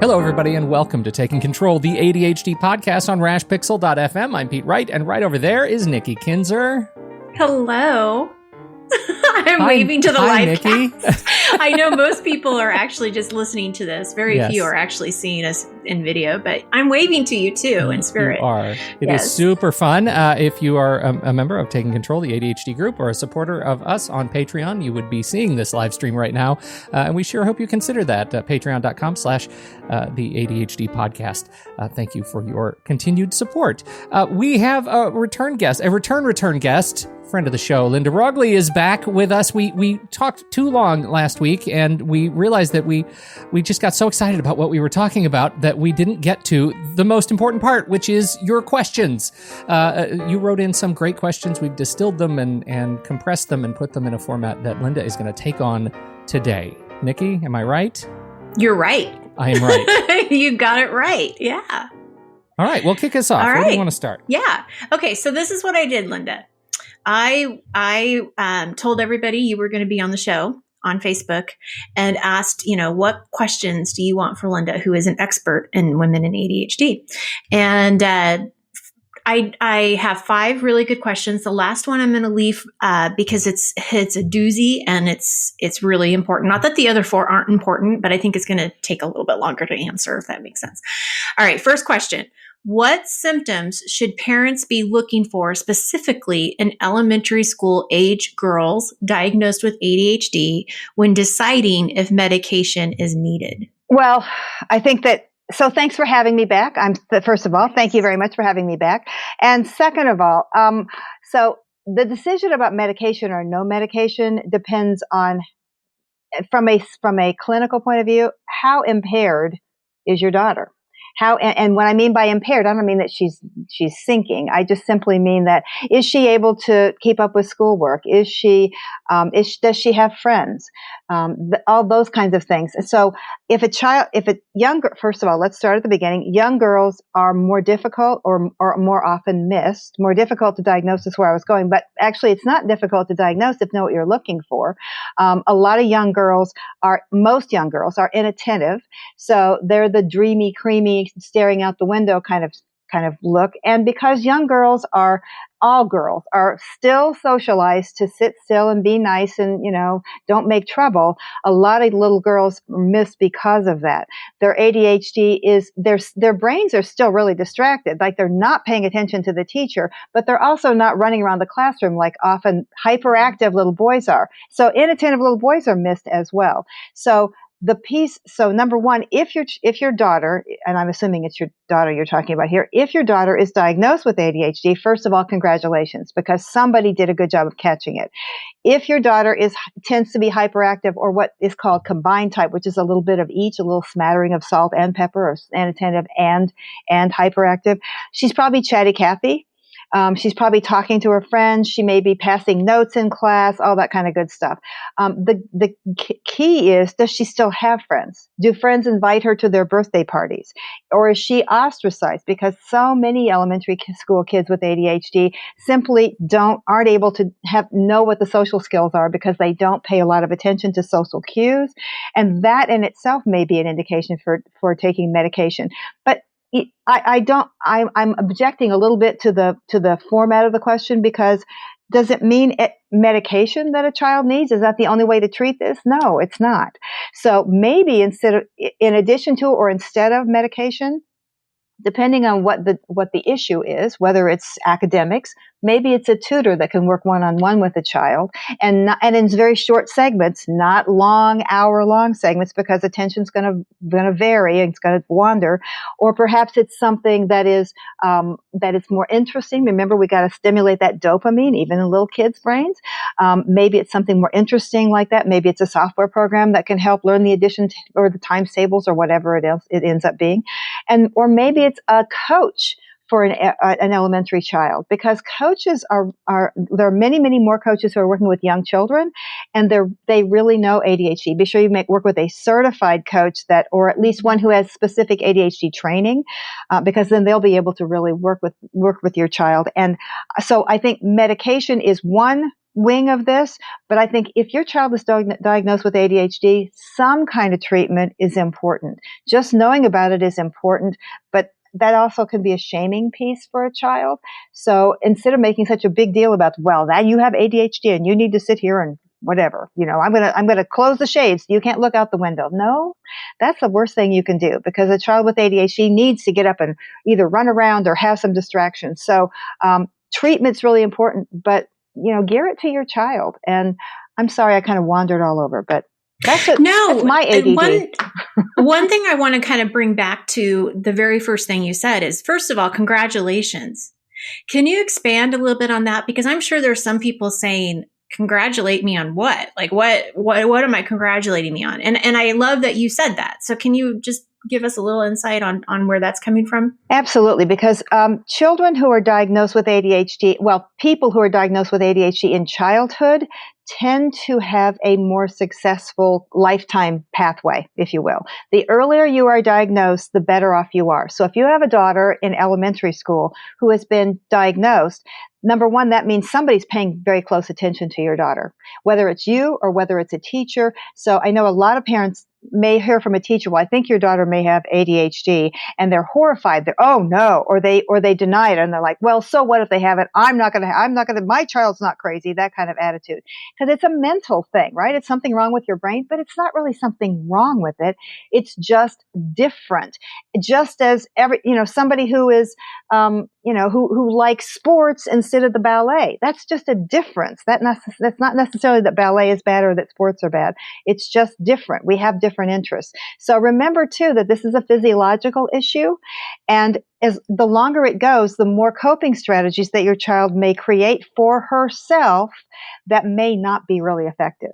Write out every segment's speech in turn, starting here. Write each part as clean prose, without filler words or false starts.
Hello, everybody, and welcome to Taking Control, the ADHD podcast on rashpixel.fm. I'm Pete Wright, and right over there is Nikki Kinzer. Hello. I'm waving to the live Nikki. cast. I know most people are actually just listening to this. Very few are actually seeing us in video, but I'm waving to you too in spirit. You are. It is super fun. If you are a member of Taking Control, the ADHD group, or a supporter of us on Patreon, you would be seeing this live stream right now. And we sure hope you consider that. Patreon.com/the ADHD podcast. Thank you for your continued support. We have a return guest, return guest. Friend of the show, Linda Roggli, is back with us. We talked too long last week, and we realized that we just got so excited about what we were talking about that we didn't get to the most important part, which is your questions. You wrote in some great questions. We've distilled them and compressed them and put them in a format that Linda is going to take on today. Nikki, am I right? You're right. I am right. You got it right. Yeah. All right. Well, kick us off. Where do you want to start? Yeah. Okay. So this is what I did, Linda. I told everybody you were going to be on the show on Facebook and asked, what questions do you want for Linda, who is an expert in women in ADHD? And I have 5 really good questions. The last one I'm going to leave because it's a doozy and it's really important. Not that the other 4 aren't important, but I think it's going to take a little bit longer to answer, if that makes sense. All right, first question. What symptoms should parents be looking for specifically in elementary school age girls diagnosed with ADHD when deciding if medication is needed? Well, I think that, so thanks for having me back. First of all, thank you very much for having me back. And second of all, so the decision about medication or no medication depends on, from a clinical point of view, how impaired is your daughter? And what I mean by impaired, I don't mean that she's sinking. I just simply mean that, is she able to keep up with schoolwork? Does she have friends? All those kinds of things. So first of all, let's start at the beginning. Young girls are more difficult or more often missed. More difficult to diagnose is where I was going, but actually it's not difficult to diagnose if you know what you're looking for. A lot of most young girls are inattentive. So they're the dreamy, creamy, staring out the window kind of look. And because all girls are still socialized to sit still and be nice and, don't make trouble, a lot of little girls miss because of that. Their ADHD their brains are still really distracted. Like they're not paying attention to the teacher, but they're also not running around the classroom like often hyperactive little boys are. So inattentive little boys are missed as well. So number one, if your daughter, and I'm assuming it's your daughter you're talking about here, if your daughter is diagnosed with ADHD, first of all, congratulations, because somebody did a good job of catching it. If your daughter tends to be hyperactive or what is called combined type, which is a little bit of each, a little smattering of salt and pepper, or inattentive and hyperactive, she's probably chatty Cathy. She's probably talking to her friends. She may be passing notes in class, all that kind of good stuff. The key is, does she still have friends? Do friends invite her to their birthday parties? Or is she ostracized? Because so many elementary school kids with ADHD simply aren't able to know what the social skills are because they don't pay a lot of attention to social cues. And that in itself may be an indication for taking medication. But I'm objecting a little bit to the format of the question, because does it mean medication that a child needs? Is that the only way to treat this? No, it's not. So maybe in addition to or instead of medication, depending on what the issue is, whether it's academics, maybe it's a tutor that can work one-on-one with a child, and in very short segments, not long, hour-long segments, because attention's going to vary and it's going to wander. Or perhaps it's something that is more interesting. Remember, we got to stimulate that dopamine, even in little kids' brains. Maybe it's something more interesting like that. Maybe it's a software program that can help learn the addition or the times tables or whatever it ends up being, or maybe it's a coach for an elementary child, because coaches there are many, many more coaches who are working with young children, and they really know ADHD. Be sure you work with a certified coach or at least one who has specific ADHD training, because then they'll be able to really work with your child. And so I think medication is one wing of this, but I think if your child is diagnosed with ADHD, some kind of treatment is important. Just knowing about it is important, but that also can be a shaming piece for a child. So instead of making such a big deal about, well, that you have ADHD and you need to sit here and whatever, I'm going to close the shades. You can't look out the window. No, that's the worst thing you can do, because a child with ADHD needs to get up and either run around or have some distractions. So, treatment's really important, but gear it to your child. And I'm sorry, I kind of wandered all over, but that's my ADD. One thing I want to kind of bring back to the very first thing you said is, first of all, congratulations. Can you expand a little bit on that? Because I'm sure there's some people saying, congratulate me on what? Like, what am I congratulating me on? And I love that you said that. So can you just give us a little insight on where that's coming from? Absolutely, because children who are diagnosed with ADHD, people who are diagnosed with ADHD in childhood tend to have a more successful lifetime pathway, if you will. The earlier you are diagnosed, the better off you are. So if you have a daughter in elementary school who has been diagnosed, number one, that means somebody's paying very close attention to your daughter, whether it's you or whether it's a teacher. So I know a lot of parents may hear from a teacher, well, I think your daughter may have ADHD, and they're horrified. They're, oh no, or they deny it, and they're like, well, so what if they have it? My child's not crazy, that kind of attitude. Because it's a mental thing, right? It's something wrong with your brain, but it's not really something wrong with it. It's just different. Just as somebody who is, who likes sports instead of the ballet. That's just a difference. That's not necessarily that ballet is bad or that sports are bad. It's just different. We have different interests. So remember too that this is a physiological issue, and as the longer it goes, the more coping strategies that your child may create for herself that may not be really effective.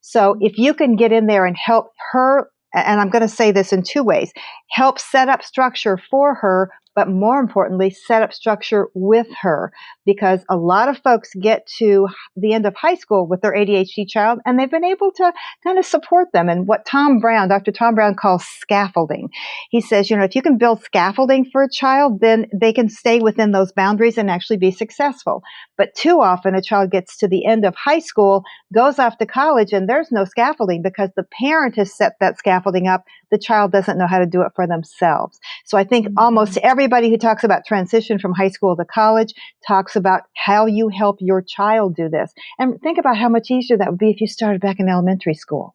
So if you can get in there and help her, and I'm going to say this in two ways, help set up structure for her, but more importantly, set up structure with her, because a lot of folks get to the end of high school with their ADHD child and they've been able to kind of support them. And what Dr. Tom Brown calls scaffolding. He says, if you can build scaffolding for a child, then they can stay within those boundaries and actually be successful. But too often a child gets to the end of high school, goes off to college, and there's no scaffolding because the parent has set that scaffolding up. The child doesn't know how to do it for themselves. So I think almost everybody who talks about transition from high school to college talks about how you help your child do this. And think about how much easier that would be if you started back in elementary school.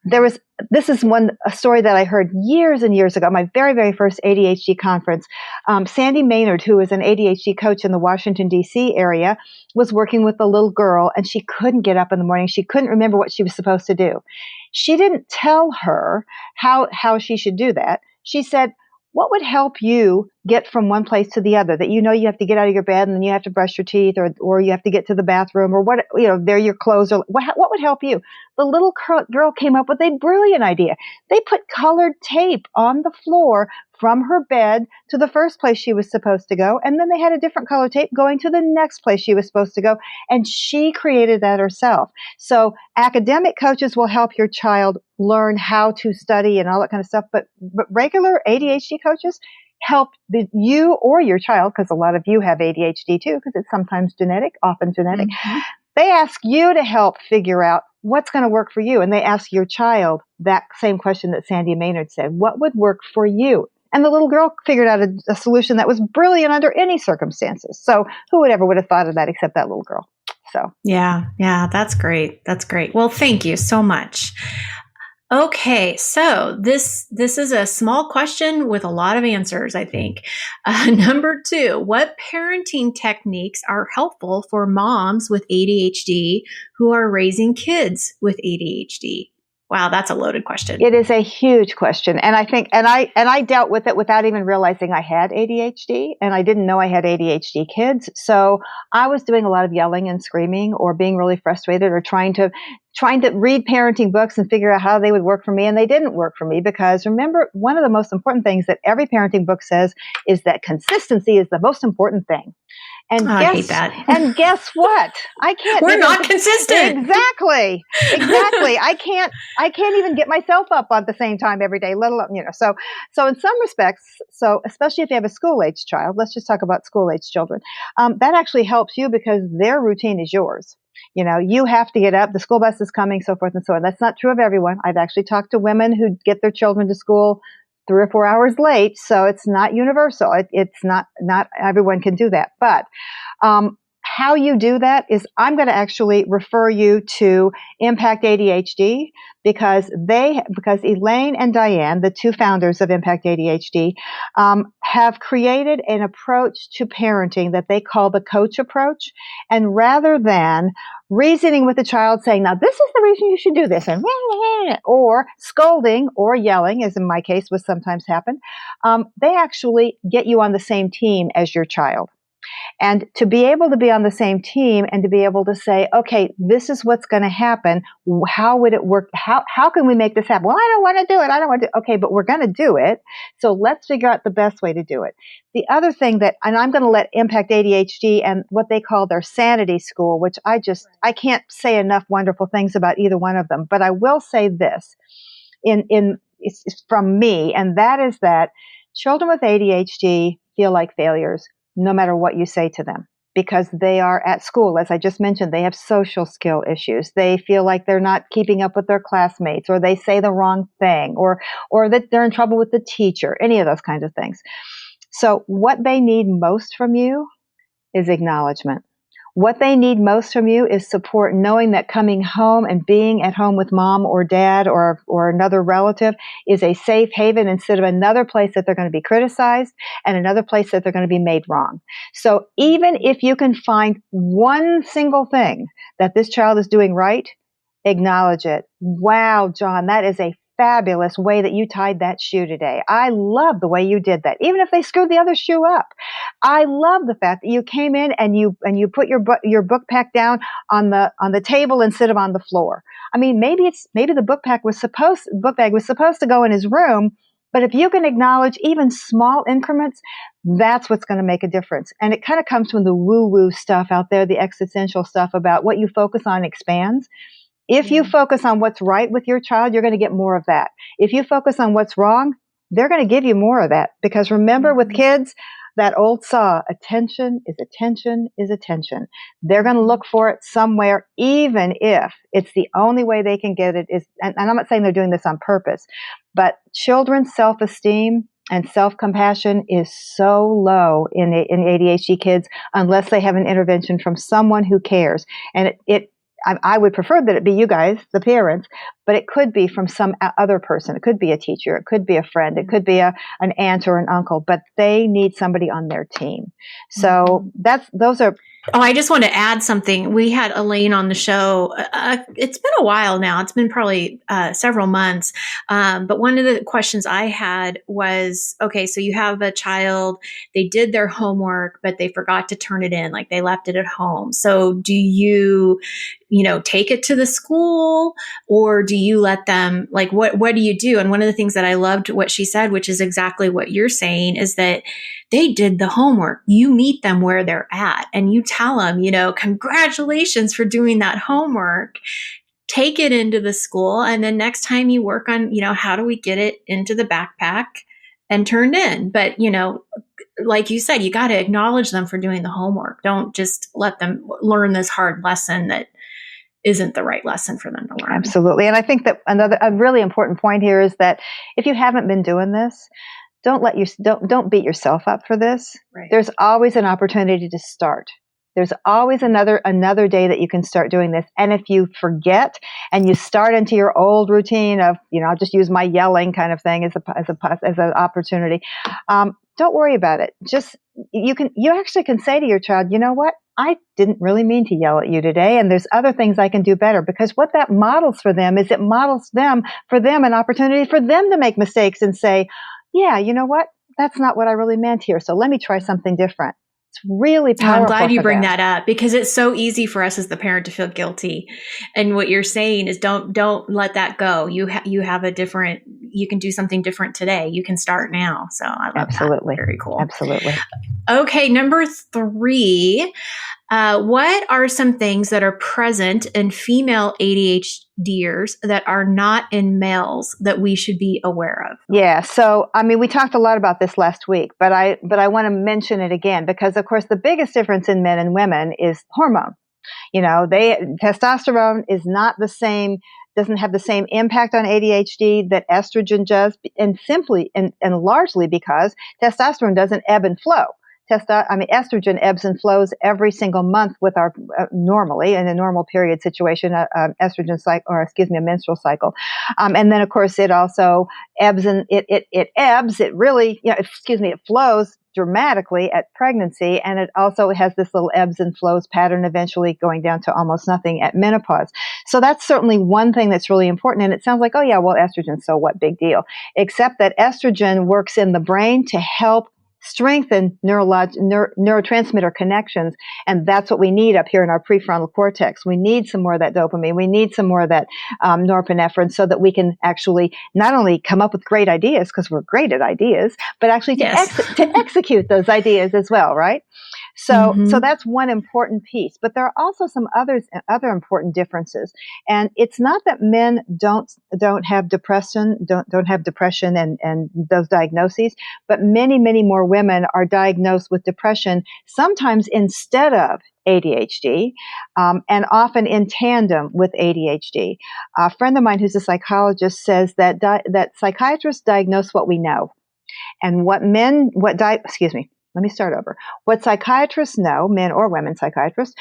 This is a story that I heard years and years ago, my very, very first ADHD conference. Sandy Maynard, who is an ADHD coach in the Washington, D.C. area, was working with a little girl, and she couldn't get up in the morning. She couldn't remember what she was supposed to do. She didn't tell her how she should do that. She said, what would help you get from one place to the other, that you have to get out of your bed and then you have to brush your teeth, or you have to get to the bathroom, or there your clothes, or what would help you? The little girl came up with a brilliant idea. They put colored tape on the floor from her bed to the first place she was supposed to go, and then they had a different color tape going to the next place she was supposed to go, and she created that herself. So academic coaches will help your child learn how to study and all that kind of stuff, but regular ADHD coaches help you or your child, because a lot of you have ADHD too, because it's sometimes genetic, often genetic. Mm-hmm. They ask you to help figure out what's going to work for you, and they ask your child that same question that Sandy Maynard said, what would work for you? And the little girl figured out a solution that was brilliant under any circumstances. So who would have thought of that except that little girl? So yeah, that's great. That's great. Well, thank you so much. Okay, so this is a small question with a lot of answers, I think. Number 2, what parenting techniques are helpful for moms with ADHD who are raising kids with ADHD? Wow, that's a loaded question. It is a huge question. And I think, and I dealt with it without even realizing I had ADHD, and I didn't know I had ADHD kids. So I was doing a lot of yelling and screaming, or being really frustrated, or trying to read parenting books and figure out how they would work for me. And they didn't work for me, because remember, one of the most important things that every parenting book says is that consistency is the most important thing. And I hate that. And guess what? I can't. We're not consistent. Exactly. I can't even get myself up at the same time every day, let alone, so in some respects, so especially if you have a school age child, let's just talk about school age children. That actually helps you because their routine is yours. You have to get up, the school bus is coming, so forth and so on. That's not true of everyone. I've actually talked to women who get their children to school 3 or 4 hours late, so it's not universal. It's not everyone can do that. But how you do that is I'm going to actually refer you to Impact ADHD because Elaine and Diane, the two founders of Impact ADHD, have created an approach to parenting that they call the coach approach. And rather than reasoning with the child saying, now this is the reason you should do this, and or scolding or yelling, as in my case would sometimes happen, they actually get you on the same team as your child. And to be able to be on the same team and to be able to say, okay, this is what's going to happen. How would it work? How can we make this happen? Well, I don't want to do it. I don't want to. Okay, but we're going to do it. So let's figure out the best way to do it. The other thing and I'm going to let Impact ADHD and what they call their sanity school, which I can't say enough wonderful things about either one of them, but I will say this it's from me, and that is that children with ADHD feel like failures no matter what you say to them, because they are at school. As I just mentioned, they have social skill issues. They feel like they're not keeping up with their classmates, or they say the wrong thing, or that they're in trouble with the teacher, any of those kinds of things. So what they need most from you is acknowledgement. What they need most from you is support, knowing that coming home and being at home with mom or dad or another relative is a safe haven instead of another place that they're going to be criticized and another place that they're going to be made wrong. So even if you can find one single thing that this child is doing right, acknowledge it. Wow, John, that is a fabulous way that you tied that shoe today. I love the way you did that. Even if they screwed the other shoe up. I love the fact that you came in and you put your book pack down on the table instead of on the floor. I mean, maybe the book bag was supposed to go in his room, but if you can acknowledge even small increments, that's what's going to make a difference. And it kind of comes from the woo-woo stuff out there, the existential stuff about what you focus on expands. If you focus on what's right with your child, you're going to get more of that. If you focus on what's wrong, they're going to give you more of that. Because remember, with kids, that old saw, attention is attention is attention. They're going to look for it somewhere, even if it's the only way they can get it is, and I'm not saying they're doing this on purpose, but children's self-esteem and self-compassion is so low in ADHD kids unless they have an intervention from someone who cares. And I would prefer that it be you guys, the parents, but it could be from some other person. It could be a teacher. It could be a friend. It could be an aunt or an uncle, but they need somebody on their team. So those are. Oh, I just want to add something. We had Elaine on the show. It's been a while now. It's been probably several months. But one of the questions I had was, okay, so you have a child, they did their homework, but they forgot to turn it in, like they left it at home. So do you take it to the school, or do you let them, like, what do you do? And one of the things that I loved what she said, which is exactly what you're saying, is that they did the homework. You meet them where they're at and you tell them, congratulations for doing that homework. Take it into the school. And then next time you work on, how do we get it into the backpack and turned in? But, like you said, you got to acknowledge them for doing the homework. Don't just let them learn this hard lesson that isn't the right lesson for them to learn. Absolutely. And I think that a really important point here is that if you haven't been doing this, don't beat yourself up for this. Right. There's always an opportunity to start. There's always another day that you can start doing this. And if you forget and you start into your old routine of, I'll just use my yelling kind of thing as an opportunity. Don't worry about it. You actually can say to your child, you know what? I didn't really mean to yell at you today, and there's other things I can do better. Because what that models for them is it models an opportunity for them to make mistakes and say, yeah, you know what? That's not what I really meant here. So let me try something different. It's really powerful. I'm glad you bring that up, because it's so easy for us as the parent to feel guilty. And what you're saying is don't let that go. You have a different, you can do something different today. You can start now. So I love Absolutely. that. Very cool. Absolutely. Okay. Number 3, what are some things that are present in female ADHDers that are not in males that we should be aware of? Yeah. So, I mean, we talked a lot about this last week, but I want to mention it again because, of course, the biggest difference in men and women is hormone. Testosterone is not the same, doesn't have the same impact on ADHD that estrogen does, and simply and largely because testosterone doesn't ebb and flow. Estrogen ebbs and flows every single month with our normally in a normal period situation, estrogen cycle, or a menstrual cycle, and then of course it also ebbs and it ebbs. It really, it flows dramatically at pregnancy, and it also has this little ebbs and flows pattern, eventually going down to almost nothing at menopause. So that's certainly one thing that's really important. And it sounds like, oh yeah, well, estrogen, so what, big deal? Except that estrogen works in the brain to help strengthen neurotransmitter connections. And that's what we need up here in our prefrontal cortex. We need some more of that dopamine. We need some more of that norepinephrine so that we can actually not only come up with great ideas, because we're great at ideas, but actually to execute those ideas as well, right? So that's one important piece. But there are also some other important differences. And it's not that men don't have depression, don't have depression and those diagnoses, but many, many more women are diagnosed with depression, sometimes instead of ADHD, and often in tandem with ADHD. A friend of mine who's a psychologist says that psychiatrists diagnose what we know, and let me start over. What psychiatrists know, men or women psychiatrists,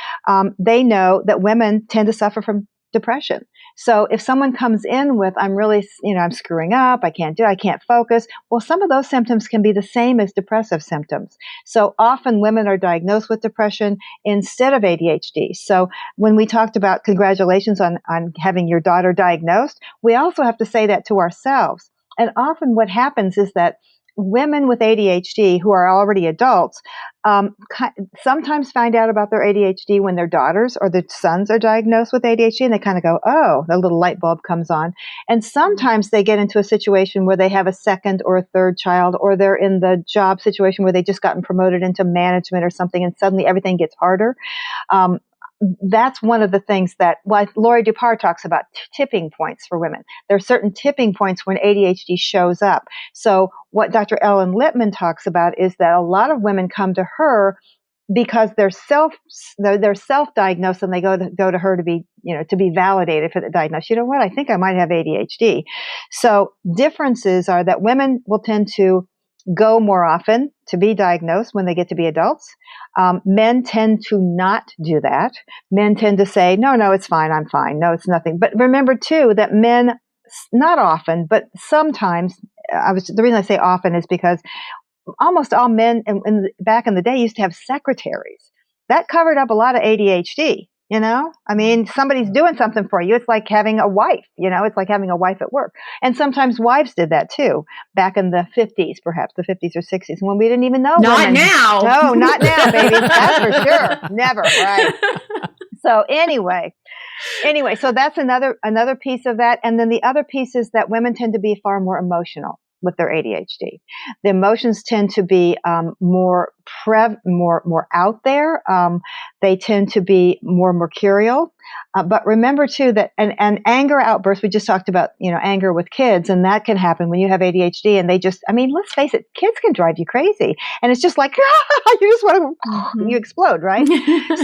they know that women tend to suffer from depression. So if someone comes in with, I'm really, I'm screwing up, I can't focus. Well, some of those symptoms can be the same as depressive symptoms. So often women are diagnosed with depression instead of ADHD. So when we talked about congratulations on having your daughter diagnosed, we also have to say that to ourselves. And often what happens is that women with ADHD who are already adults sometimes find out about their ADHD when their daughters or their sons are diagnosed with ADHD, and they kind of go, oh, the little light bulb comes on. And sometimes they get into a situation where they have a second or a third child, or they're in the job situation where they just gotten promoted into management or something, and suddenly everything gets harder. That's one of the things that Laurie Dupar talks about, tipping points for women. There are certain tipping points when ADHD shows up. So what Dr. Ellen Lippman talks about is that a lot of women come to her because they're self-diagnosed, and they go to her to be validated for the diagnosis. You know what? I think I might have ADHD. So differences are that women will tend to go more often to be diagnosed when they get to be adults. Men tend to not do that. Men tend to say, no, it's fine, I'm fine. No, it's nothing. But remember, too, that men, not often, but sometimes, the reason I say often is because almost all men back in the day used to have secretaries. That covered up a lot of ADHD. Somebody's doing something for you. It's like having a wife, it's like having a wife at work. And sometimes wives did that too, back in the 50s, perhaps the 50s or 60s, when we didn't even know. Not women. now. No, not now, baby. That's for sure. Never, right? So anyway, so that's another piece of that. And then the other piece is that women tend to be far more emotional with their ADHD. The emotions tend to be more out there. They tend to be more mercurial. But remember too that and anger outbursts, we just talked about, anger with kids, and that can happen when you have ADHD, and they just, let's face it, kids can drive you crazy. And it's just like, you just want to, you explode, right?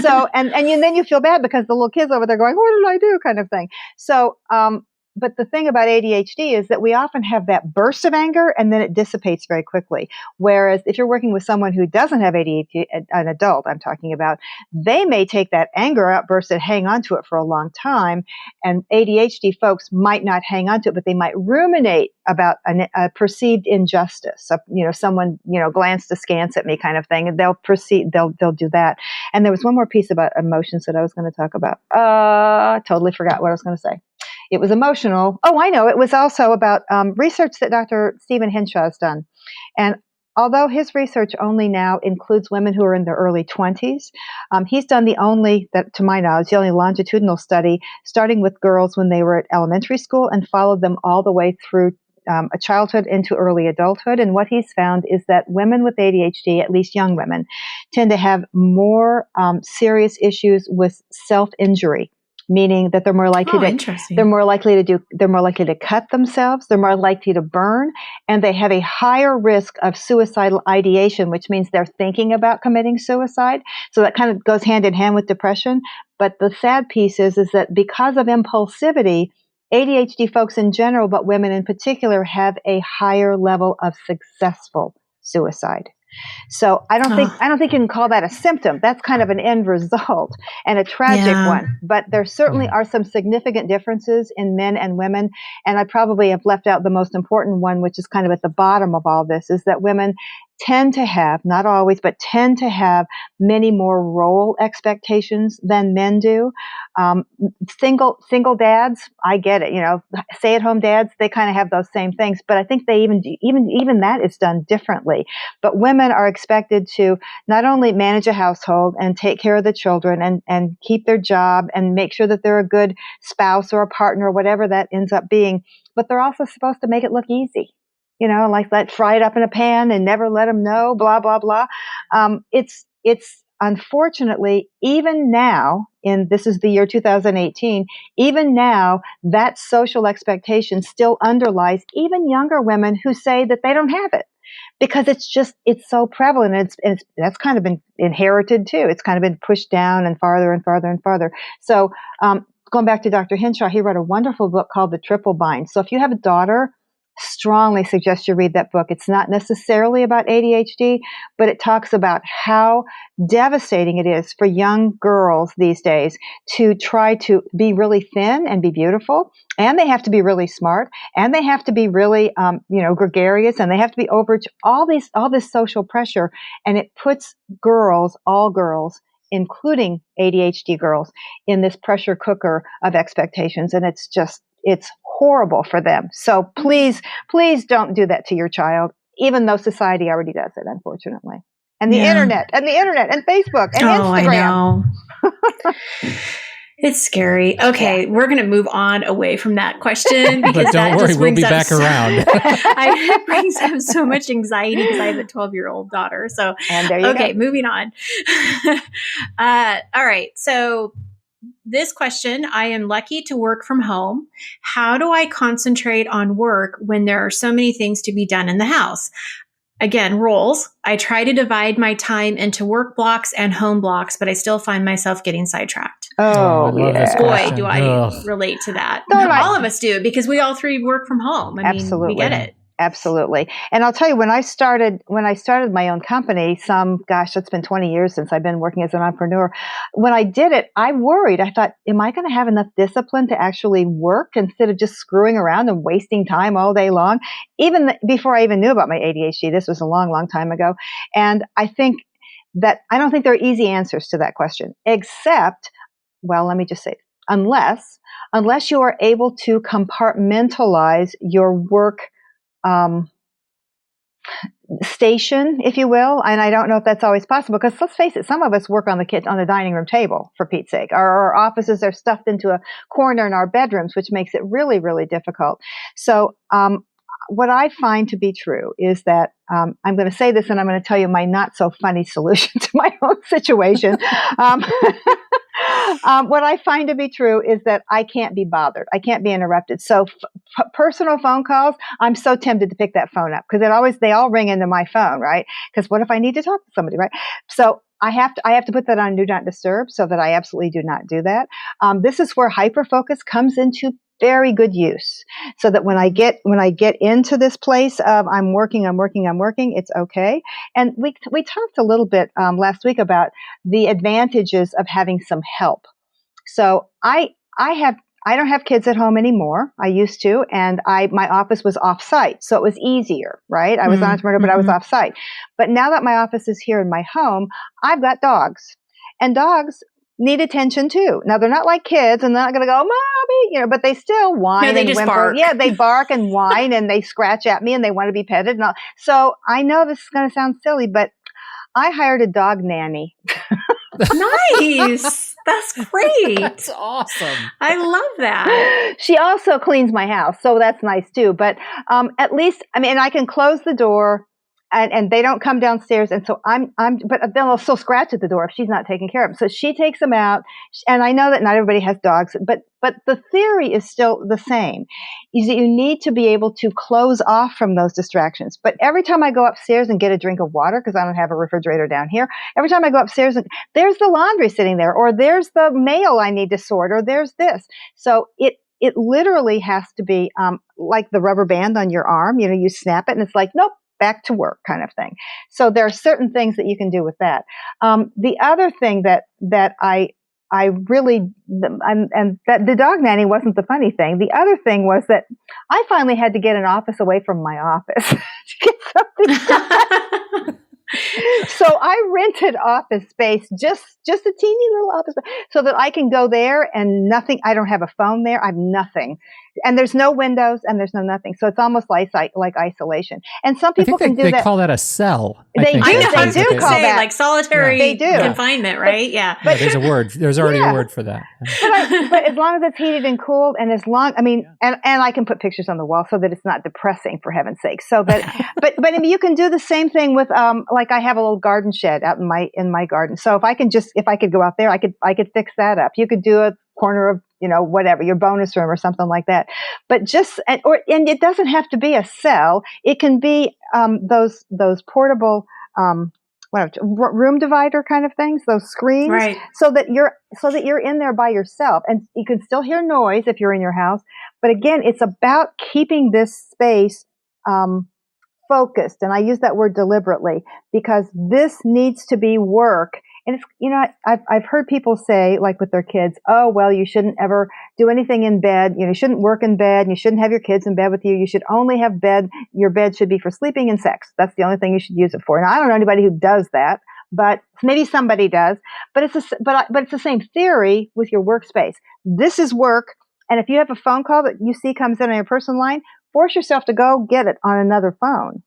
So, and then you feel bad because the little kids over there going, what did I do, kind of thing. So, but the thing about ADHD is that we often have that burst of anger, and then it dissipates very quickly. Whereas if you're working with someone who doesn't have ADHD, an adult I'm talking about, they may take that anger outburst and hang on to it for a long time. And ADHD folks might not hang on to it, but they might ruminate about a perceived injustice. So, someone, glanced askance at me kind of thing, and they'll do that. And there was one more piece about emotions that I was going to talk about. Totally forgot what I was going to say. It was emotional. Oh, I know. It was also about research that Dr. Stephen Henshaw has done. And although his research only now includes women who are in their early 20s, he's done to my knowledge, the only longitudinal study starting with girls when they were at elementary school and followed them all the way through childhood into early adulthood. And what he's found is that women with ADHD, at least young women, tend to have more serious issues with self-injury, meaning that they're more likely to cut themselves, they're more likely to burn, and they have a higher risk of suicidal ideation, which means they're thinking about committing suicide. So that kind of goes hand in hand with depression. But the sad piece is that because of impulsivity, ADHD folks in general, but women in particular, have a higher level of successful suicide. So I don't think you can call that a symptom. That's kind of an end result and a tragic one. But there certainly are some significant differences in men and women. And I probably have left out the most important one, which is kind of at the bottom of all this, is that women tend to have, not always, but tend to have many more role expectations than men do. Single dads, I get it. Stay-at-home dads, they kind of have those same things, but I think they even that is done differently. But women are expected to not only manage a household and take care of the children and keep their job and make sure that they're a good spouse or a partner or whatever that ends up being, but they're also supposed to make it look easy. Like fry it up in a pan and never let them know, blah, blah, blah. It's unfortunately, even now, this is the year 2018, even now, that social expectation still underlies even younger women who say that they don't have it. Because it's so prevalent. That's kind of been inherited too. It's kind of been pushed down and farther and farther and farther. So, going back to Dr. Hinshaw, he wrote a wonderful book called The Triple Bind. So if you have a daughter, strongly suggest you read that book. It's not necessarily about ADHD, but it talks about how devastating it is for young girls these days to try to be really thin and be beautiful. And they have to be really smart, and they have to be really, gregarious, and they have to be all this social pressure. And it puts all girls, including ADHD girls, in this pressure cooker of expectations. And it's horrible for them. So please don't do that to your child, even though society already does it, unfortunately. And the internet and Facebook and Instagram. I know. It's scary. Okay, we're going to move on away from that question because but don't worry, we'll be back around. It brings up so much anxiety because I have a 12-year-old daughter. So, and there you go. Moving on. All right. So this question, I am lucky to work from home. How do I concentrate on work when there are so many things to be done in the house? Again, roles. I try to divide my time into work blocks and home blocks, but I still find myself getting sidetracked. Oh, yeah. Boy, do I relate to that. All of us do, because we all three work from home. I mean, we get it. Absolutely. And I'll tell you, when I started my own company, it's been 20 years since I've been working as an entrepreneur. When I did it, I worried. I thought, am I going to have enough discipline to actually work instead of just screwing around and wasting time all day long? Even before I even knew about my ADHD, this was a long, long time ago. And I don't think there are easy answers to that question, except, well, let me just say, unless you are able to compartmentalize your work station, if you will. And I don't know if that's always possible, because let's face it, some of us work on the dining room table, for Pete's sake. Our offices are stuffed into a corner in our bedrooms, which makes it really, really difficult. So, what I find to be true is that I'm going to say this, and I'm going to tell you my not so funny solution to my own situation. What I find to be true is that I can't be bothered. I can't be interrupted. So personal phone calls, I'm so tempted to pick that phone up because they all ring into my phone, right? Because what if I need to talk to somebody, right? So I have to put that on Do Not Disturb so that I absolutely do not do that. This is where hyperfocus comes into very good use, so that when I get into this place of I'm working, it's okay. And we talked a little bit last week about the advantages of having some help. So I don't have kids at home anymore. I used to, and my office was off-site, so it was easier, right? I was an entrepreneur, but I was off-site. But now that my office is here in my home, I've got dogs, and dogs need attention too. Now they're not like kids, and they're not going to go, "Mommy," but they still whine and whimper. Bark. Yeah, they bark and whine, and they scratch at me, and they want to be petted. And all. So I know this is going to sound silly, but I hired a dog nanny. Nice. That's great. That's awesome. I love that. She also cleans my house, so that's nice too. But at least, I mean, I can close the door, and they don't come downstairs, and so but then they'll still scratch at the door if she's not taking care of them. So she takes them out, and I know that not everybody has dogs, but the theory is still the same: is that you need to be able to close off from those distractions. But every time I go upstairs and get a drink of water, because I don't have a refrigerator down here, every time I go upstairs, and there's the laundry sitting there, or there's the mail I need to sort, or there's this. So it literally has to be like the rubber band on your arm. You know, you snap it, and it's like, nope, back to work kind of thing. So there are certain things that you can do with that. The other thing that I really, and that the dog nanny wasn't the funny thing. The other thing was that I finally had to get an office away from my office to get something done. So I rented office space, just a teeny little office space, so that I can go there and nothing. I don't have a phone there. I have nothing. And there's no windows and there's no nothing. So it's almost like isolation. And some people can do that. They call that a cell. They do call that. Like solitary confinement, right? Yeah. But there's a word. There's already a word for that. But as long as it's heated and cooled, and and I can put pictures on the wall so that it's not depressing, for heaven's sake. So that, but I mean, you can do the same thing with, like I have a little garden shed out in my garden. So if I could go out there, I could fix that up. You could do a corner of, whatever, your bonus room or something like that. But and it doesn't have to be a cell. It can be those portable room divider kind of things, those screens, right. so that you're in there by yourself, and you can still hear noise if you're in your house. But again, it's about keeping this space focused, and I use that word deliberately because this needs to be work. And it's, I've heard people say, like with their kids, oh, well, you shouldn't ever do anything in bed. You shouldn't work in bed. You shouldn't have your kids in bed with you. You should only have bed. Your bed should be for sleeping and sex. That's the only thing you should use it for. Now, I don't know anybody who does that, but maybe somebody does. But it's the same theory with your workspace. This is work. And if you have a phone call that you see comes in on your personal line, force yourself to go get it on another phone,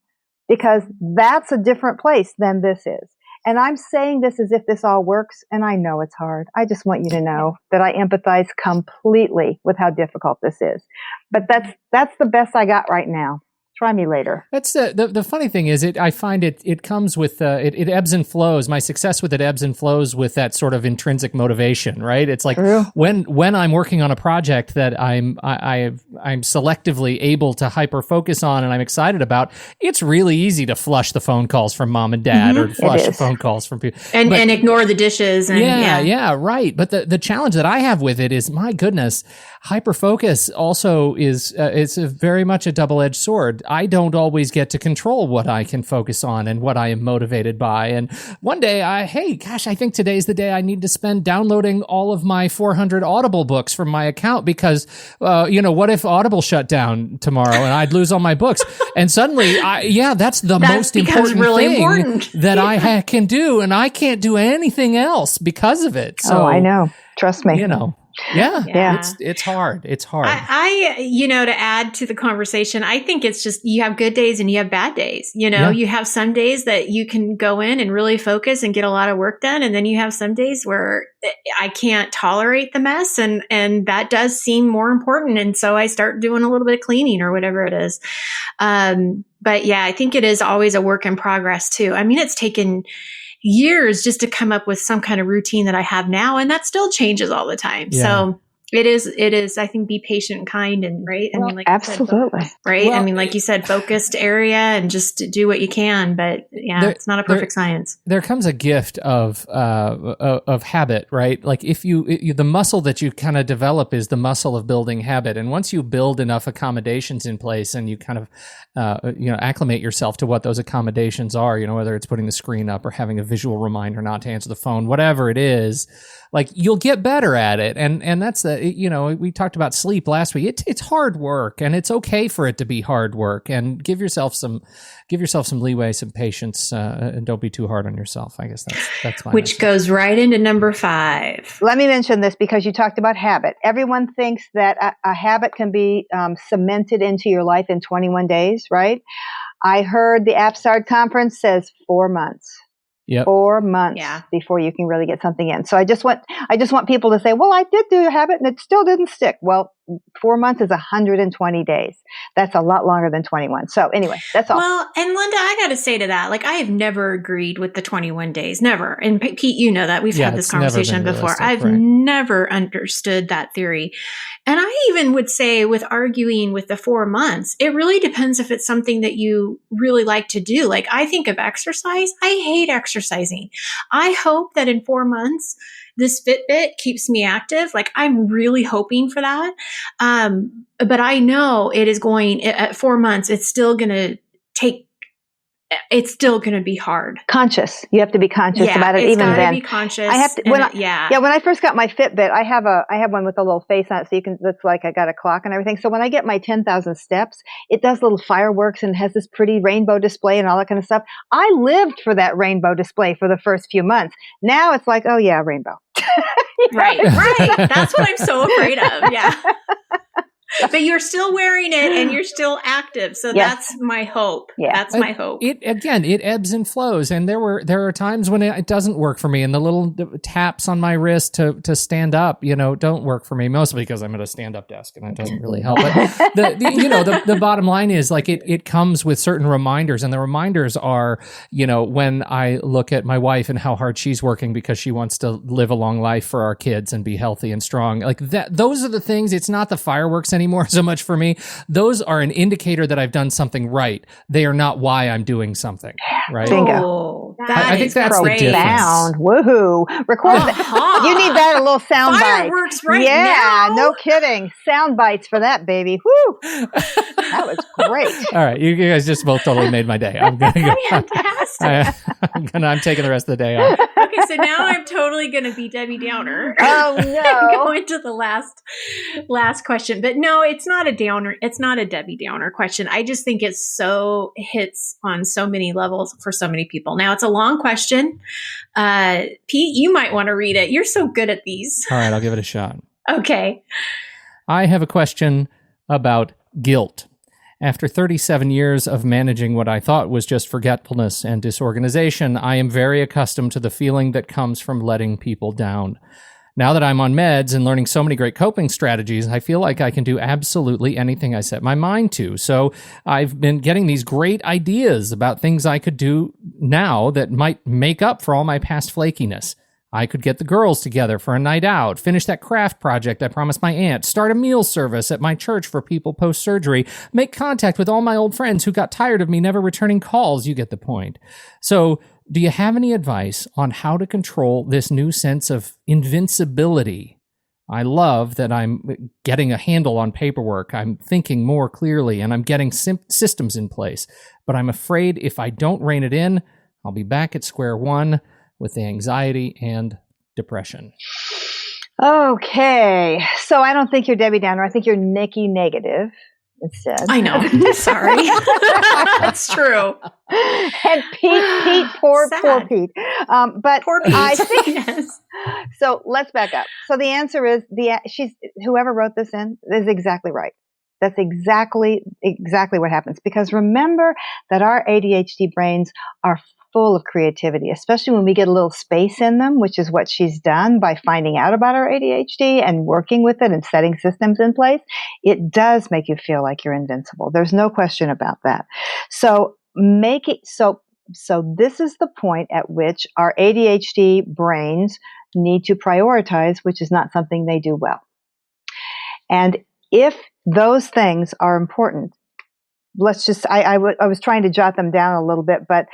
because that's a different place than this is. And I'm saying this as if this all works, and I know it's hard. I just want you to know that I empathize completely with how difficult this is. But that's the best I got right now. Try me later. That's the funny thing is I find it comes with it ebbs and flows. My success with it ebbs and flows with that sort of intrinsic motivation, right? It's like when I'm working on a project that I'm selectively able to hyper focus on and I'm excited about, it's really easy to flush the phone calls from mom and dad or to flush the phone calls from people and ignore the dishes. And, yeah, right. But the challenge that I have with it is, my goodness, hyper focus also is it's very much a double-edged sword. I don't always get to control what I can focus on and what I am motivated by. And one day I think today's the day I need to spend downloading all of my 400 Audible books from my account because, what if Audible shut down tomorrow and I'd lose all my books? And suddenly, that's the most important thing that I can do. And I can't do anything else because of it. So, I know. Trust me. Yeah. It's hard. It's hard. I to add to the conversation, I think it's just, you have good days and you have bad days. You have some days that you can go in and really focus and get a lot of work done. And then you have some days where I can't tolerate the mess. And that does seem more important. And so I start doing a little bit of cleaning or whatever it is. But yeah, I think it is always a work in progress too. I mean, it's taken years just to come up with some kind of routine that I have now. And that still changes all the time. Yeah. So it is, I think, be patient and kind and right. I mean, like absolutely. You said, right. Well, I mean, like you said, focused area and just do what you can, but it's not a perfect science. There comes a gift of habit, right? Like if you the muscle that you kind of develop is the muscle of building habit. And once you build enough accommodations in place and you kind of, acclimate yourself to what those accommodations are, whether it's putting the screen up or having a visual reminder not to answer the phone, whatever it is, like you'll get better at it. And that's we talked about sleep last week. It's hard work, and it's okay for it to be hard work, and give yourself some leeway, some patience, and don't be too hard on yourself. I guess that's my Which goes right into number 5. Let me mention this because you talked about habit. Everyone thinks that a habit can be cemented into your life in 21 days, right? I heard the AppStart conference says 4 months. Yep. 4 months before you can really get something in. So I just want people to say, well, I did do a habit and it still didn't stick. Well, 4 months is 120 days. That's a lot longer than 21. So anyway, that's all. Well, and Linda, I got to say to that, like, I have never agreed with the 21 days, never. And Pete, you know that we've had this conversation before. I've never understood that theory. And I even would say, with arguing with the 4 months, it really depends if it's something that you really like to do. Like, I think of exercise. I hate exercising. I hope that in 4 months, this Fitbit keeps me active. Like, I'm really hoping for that. But I know it is going at 4 months, it's still going to be hard. Conscious. You have to be conscious about it. Even then, be conscious. I have to. When I first got my Fitbit, I have one with a little face on it, so you can. It's like I got a clock and everything. So when I get my 10,000 steps, it does little fireworks and has this pretty rainbow display and all that kind of stuff. I lived for that rainbow display for the first few months. Now it's like, oh yeah, rainbow. Right. That's what I'm so afraid of. Yeah. But you're still wearing it and you're still active. So that's my hope. Yeah. That's my hope. It ebbs and flows. And there are times when it doesn't work for me. And the little taps on my wrist to stand up, don't work for me, mostly because I'm at a stand-up desk and that doesn't really help. But the bottom line is, like, it comes with certain reminders. And the reminders are, when I look at my wife and how hard she's working because she wants to live a long life for our kids and be healthy and strong. Like that, those are the things. It's not the fireworks anymore so much for me. Those are an indicator that I've done something right. They are not why I'm doing something. Right? Bingo. I think that's the difference. Woohoo! Record that. You need that, a little sound bite. Fireworks now. Yeah, no kidding. Sound bites for that, baby. Woo! That was great. All right, you guys just both totally made my day. I'm gonna go. Fantastic. I'm taking the rest of the day off. Okay, so now I'm totally gonna be Debbie Downer. Oh no! Go into the last question, but no, it's not a downer. It's not a Debbie Downer question. I just think it hits on so many levels for so many people. Now, it's a long question. Pete, you might want to read it. You're so good at these. All right, I'll give it a shot. Okay. I have a question about guilt. After 37 years of managing what I thought was just forgetfulness and disorganization, I am very accustomed to the feeling that comes from letting people down. Now that I'm on meds and learning so many great coping strategies, I feel like I can do absolutely anything I set my mind to. So I've been getting these great ideas about things I could do now that might make up for all my past flakiness. I could get the girls together for a night out, finish that craft project I promised my aunt, start a meal service at my church for people post-surgery, make contact with all my old friends who got tired of me never returning calls. You get the point. So, do you have any advice on how to control this new sense of invincibility? I love that I'm getting a handle on paperwork, I'm thinking more clearly, and I'm getting systems in place. But I'm afraid if I don't rein it in, I'll be back at square one with the anxiety and depression. Okay. So I don't think you're Debbie Downer. I think you're Nikki Negative instead. I know. Sorry. That's true. And Pete, poor Pete. But poor Pete. I think, yes. So let's back up. So the answer is whoever wrote this in is exactly right. That's exactly what happens. Because remember that our ADHD brains are full of creativity, especially when we get a little space in them, which is what she's done by finding out about our ADHD and working with it and setting systems in place. It does make you feel like you're invincible. There's no question about that. So make it so this is the point at which our ADHD brains need to prioritize, which is not something they do well. And if those things are important, let's just, I was trying to jot them down a little bit, but,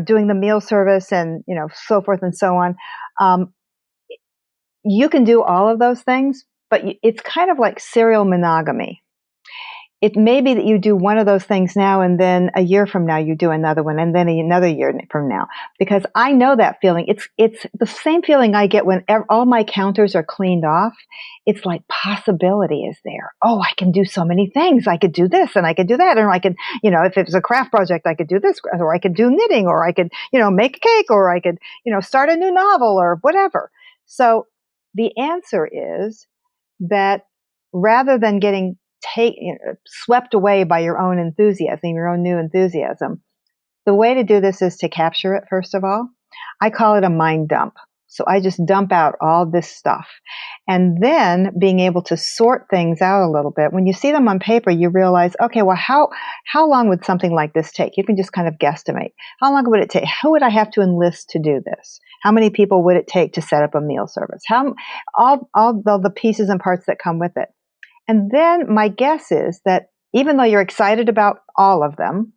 doing the meal service and, so forth and so on. You can do all of those things, but it's kind of like serial monogamy. It may be that you do one of those things now and then a year from now you do another one and then another year from now. Because I know that feeling. It's the same feeling I get when all my counters are cleaned off. It's like possibility is there. Oh, I can do so many things. I could do this and I could do that. And I could, if it was a craft project, I could do this, or I could do knitting, or I could, make a cake, or I could, start a new novel or whatever. So the answer is that rather than getting swept away by your own enthusiasm, your own new enthusiasm, the way to do this is to capture it, first of all. I call it a mind dump. So I just dump out all this stuff. And then being able to sort things out a little bit. When you see them on paper, you realize, okay, well, how long would something like this take? You can just kind of guesstimate. How long would it take? Who would I have to enlist to do this? How many people would it take to set up a meal service? All the pieces and parts that come with it. And then my guess is that even though you're excited about all of them,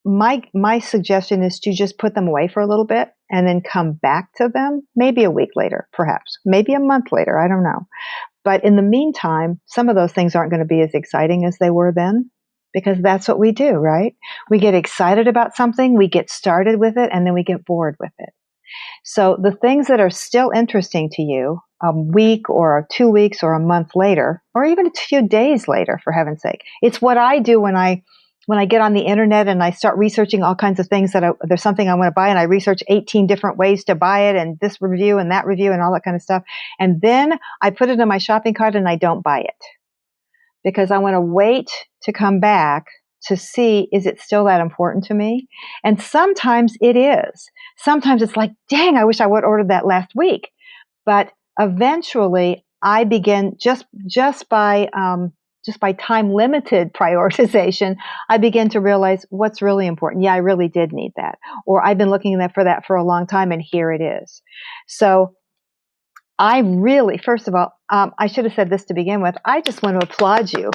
my suggestion is to just put them away for a little bit and then come back to them, maybe a week later, perhaps, maybe a month later, I don't know. But in the meantime, some of those things aren't going to be as exciting as they were then, because that's what we do, right? We get excited about something, we get started with it, and then we get bored with it. So the things that are still interesting to you a week or 2 weeks or a month later, or even a few days later, for heaven's sake, it's what I do when I get on the internet and I start researching all kinds of things there's something I want to buy, and I research 18 different ways to buy it and this review and that review and all that kind of stuff. And then I put it in my shopping cart and I don't buy it because I want to wait to come back to see, is it still that important to me? And sometimes it is. Sometimes it's like, dang, I wish I would have ordered that last week. But eventually I begin just by time limited prioritization, I begin to realize what's really important. Yeah, I really did need that. Or I've been looking for that for a long time, and here it is. So I really, first of all, I should have said this to begin with. I just want to applaud you,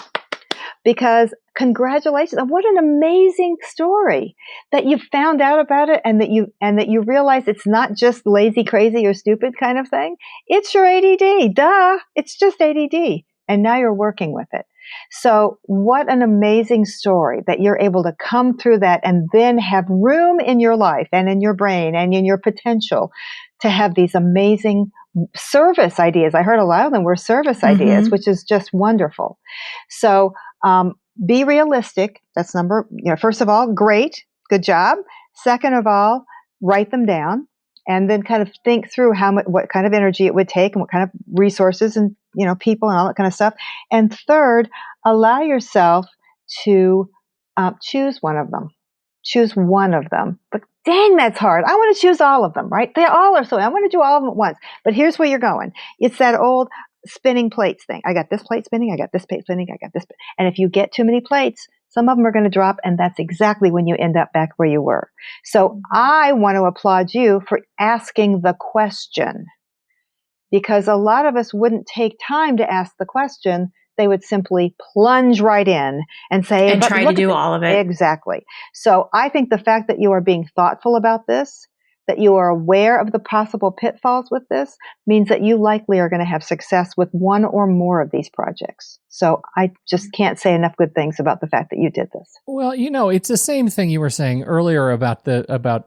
because congratulations. What an amazing story that you found out about it, and that you realize it's not just lazy, crazy, or stupid kind of thing. It's your ADD. Duh. It's just ADD. And now you're working with it. So what an amazing story that you're able to come through that and then have room in your life and in your brain and in your potential to have these amazing service ideas. I heard a lot of them were service ideas, which is just wonderful. So be realistic. That's first of all, great, good job. Second of all, write them down and then kind of think through what kind of energy it would take and what kind of resources and people and all that kind of stuff. And third, allow yourself to choose one of them. Choose one of them. But dang, that's hard. I want to choose all of them, right? They all are so. I want to do all of them at once. But here's where you're going. It's that old spinning plates thing. I got this plate spinning. I got this plate spinning. I got this. And if you get too many plates, some of them are going to drop, and that's exactly when you end up back where you were. So I want to applaud you for asking the question, because a lot of us wouldn't take time to ask the question. They would simply plunge right in and say, and try to do all of it. Exactly. So I think the fact that you are being thoughtful about this, that you are aware of the possible pitfalls with this, means that you likely are going to have success with one or more of these projects. So I just can't say enough good things about the fact that you did this. Well, it's the same thing you were saying earlier about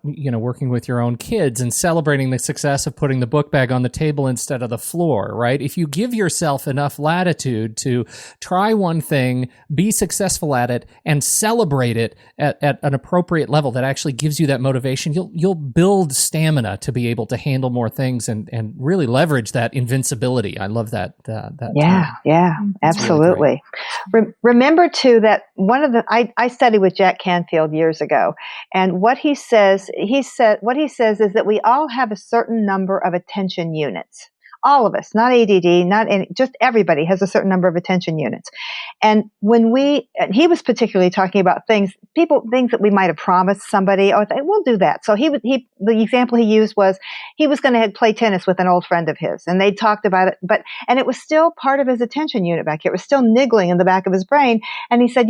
working with your own kids and celebrating the success of putting the book bag on the table instead of the floor, right? If you give yourself enough latitude to try one thing, be successful at it, and celebrate it at an appropriate level that actually gives you that motivation, you'll build stamina to be able to handle more things and really leverage that invincibility. I love that. Yeah, absolutely. Remember too that I studied with Jack Canfield years ago, and what he says is that we all have a certain number of attention units. All of us, not ADD, just everybody has a certain number of attention units. And he was particularly talking about things that we might have promised somebody, we'll do that. So the example he used was he was going to play tennis with an old friend of his, and they talked about it, and it was still part of his attention unit back here. It was still niggling in the back of his brain. And he said,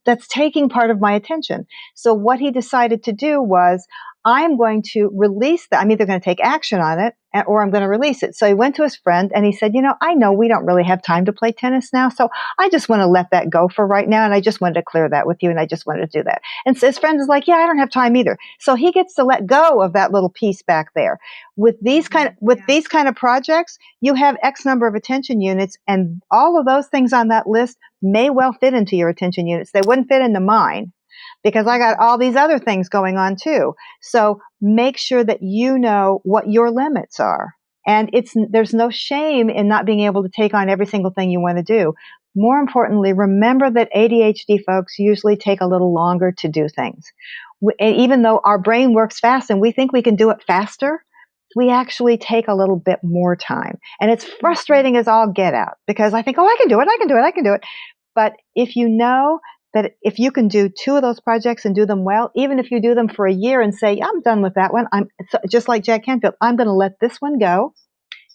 that's taking part of my attention. So what he decided to do was, I'm going to release that. I'm either going to take action on it or I'm going to release it. So he went to his friend and he said, I know we don't really have time to play tennis now, so I just want to let that go for right now. And I just wanted to clear that with you. And I just wanted to do that. And so his friend is like, yeah, I don't have time either. So he gets to let go of that little piece back there. With these kind of projects, you have X number of attention units, and all of those things on that list may well fit into your attention units. They wouldn't fit into mine, because I got all these other things going on too. So make sure that you know what your limits are. And there's no shame in not being able to take on every single thing you want to do. More importantly, remember that ADHD folks usually take a little longer to do things. And even though our brain works fast and we think we can do it faster, we actually take a little bit more time. And it's frustrating as all get out because I think, oh, I can do it. But if you know that if you can do 2 of those projects and do them well, even if you do them for a year and say, I'm done with that one, just like Jack Canfield, I'm going to let this one go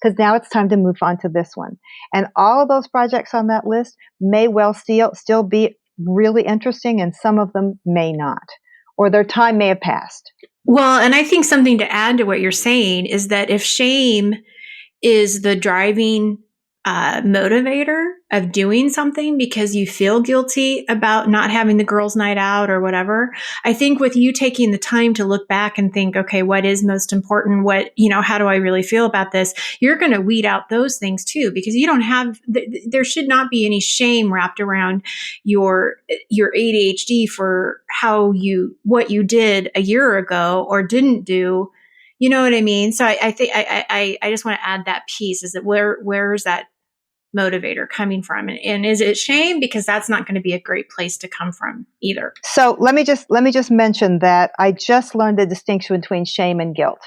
because now it's time to move on to this one. And all of those projects on that list may well still be really interesting, and some of them may not, or their time may have passed. Well, and I think something to add to what you're saying is that if shame is the driving motivator of doing something because you feel guilty about not having the girls' night out or whatever, I think with you taking the time to look back and think, okay, what is most important? How do I really feel about this? You're going to weed out those things too, because you don't have, there should not be any shame wrapped around your ADHD for what you did a year ago or didn't do. You know what I mean? So I think I just want to add that piece is that where is that motivator coming from? And is it shame? Because that's not going to be a great place to come from either. So let me just mention that I just learned the distinction between shame and guilt.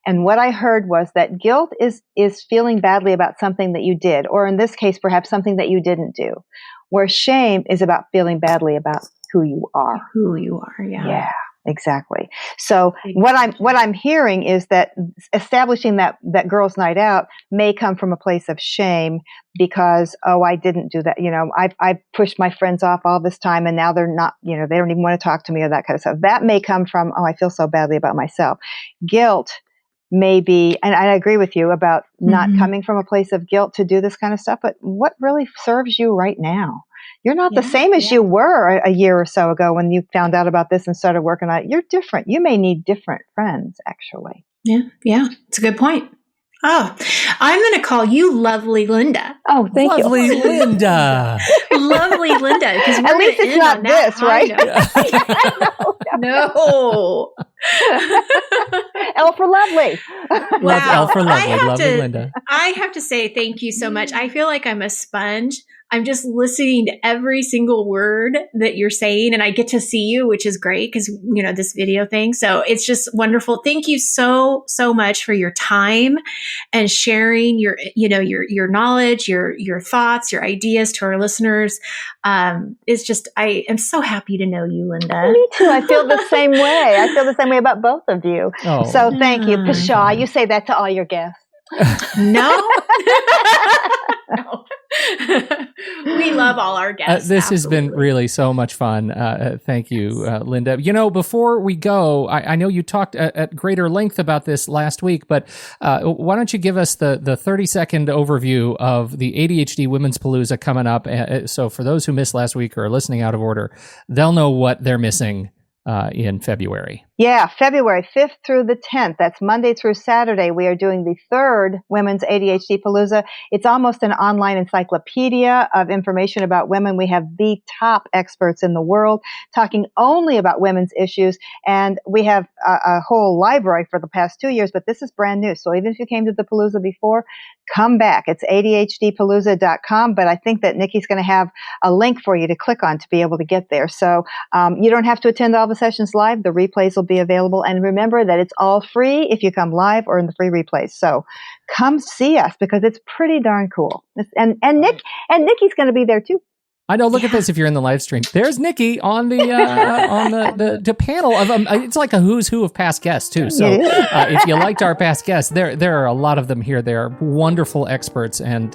And what I heard was that guilt is feeling badly about something that you did, or in this case, perhaps something that you didn't do, where shame is about feeling badly about who you are. Who you are, yeah. Yeah. Exactly. So what I'm hearing is that establishing that girls' night out may come from a place of shame because, oh, I didn't do that. I've pushed my friends off all this time and now they're not, they don't even want to talk to me or that kind of stuff. That may come from, oh, I feel so badly about myself. Guilt may be, and I agree with you about not coming from a place of guilt to do this kind of stuff, but what really serves you right now? You're not the same as you were a year or so ago when you found out about this and started working on it. You're different. You may need different friends, actually. Yeah. It's a good point. Oh, I'm going to call you Lovely Linda. Oh, thank you. Lovely Linda. Lovely Linda. At least it's not this, right? No. L for lovely. Wow. L for lovely. Lovely Linda. I have to say thank you so much. I feel like I'm a sponge. I'm just listening to every single word that you're saying, and I get to see you, which is great because, this video thing. So it's just wonderful. Thank you so, so much for your time and sharing your knowledge, your thoughts, your ideas to our listeners. It's just, I am so happy to know you, Linda. Me too. I feel the same way. I feel the same way about both of you. Oh. So thank you. Pshaw, you say that to all your guests. No. No. We love all our guests. This has been really so much fun. Thank you, Linda. Before we go, I know you talked at greater length about this last week, but why don't you give us the 30-second overview of the ADHD Women's Palooza coming up? So for those who missed last week or are listening out of order, they'll know what they're missing in February. Yeah, February 5th through the 10th. That's Monday through Saturday. We are doing the 3rd Women's ADHD Palooza. It's almost an online encyclopedia of information about women. We have the top experts in the world talking only about women's issues. And we have a whole library for the past 2 years, but this is brand new. So even if you came to the Palooza before, come back. It's ADHDpalooza.com. But I think that Nikki's going to have a link for you to click on to be able to get there. So you don't have to attend all the sessions live. The replays will be available. And remember that it's all free if you come live or in the free replays. So come see us because it's pretty darn cool. And Nikki's going to be there too. I know. Look at this. If you're in the live stream, there's Nikki on the panel of it's like a who's who of past guests too. So if you liked our past guests, there are a lot of them here. They're wonderful experts, and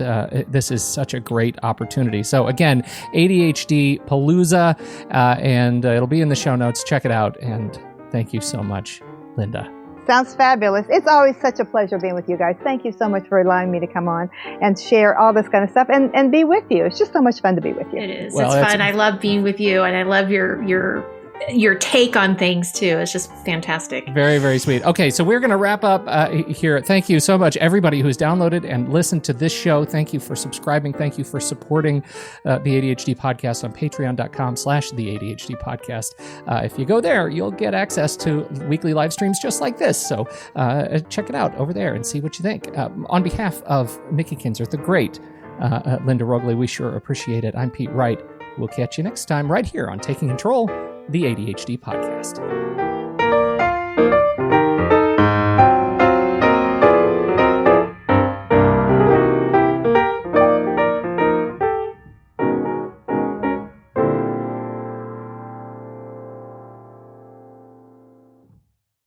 this is such a great opportunity. So again, ADHD Palooza, and it'll be in the show notes. Check it out, and thank you so much, Linda. Sounds fabulous. It's always such a pleasure being with you guys. Thank you so much for allowing me to come on and share all this kind of stuff and be with you. It's just so much fun to be with you. It is. Well, it's fun. I love being with you, and I love your take on things too. It's just fantastic. Very, very sweet. Okay, so we're going to wrap up here. Thank you so much, everybody who's downloaded and listened to this show. Thank you for subscribing. Thank you for supporting the ADHD podcast on patreon.com/the ADHD podcast. If you go there, you'll get access to weekly live streams just like this. So check it out over there and see what you think. On behalf of Nikki Kinzer, the great Linda Roggli, we sure appreciate it. I'm Pete Wright. We'll catch you next time right here on Taking Control the ADHD Podcast.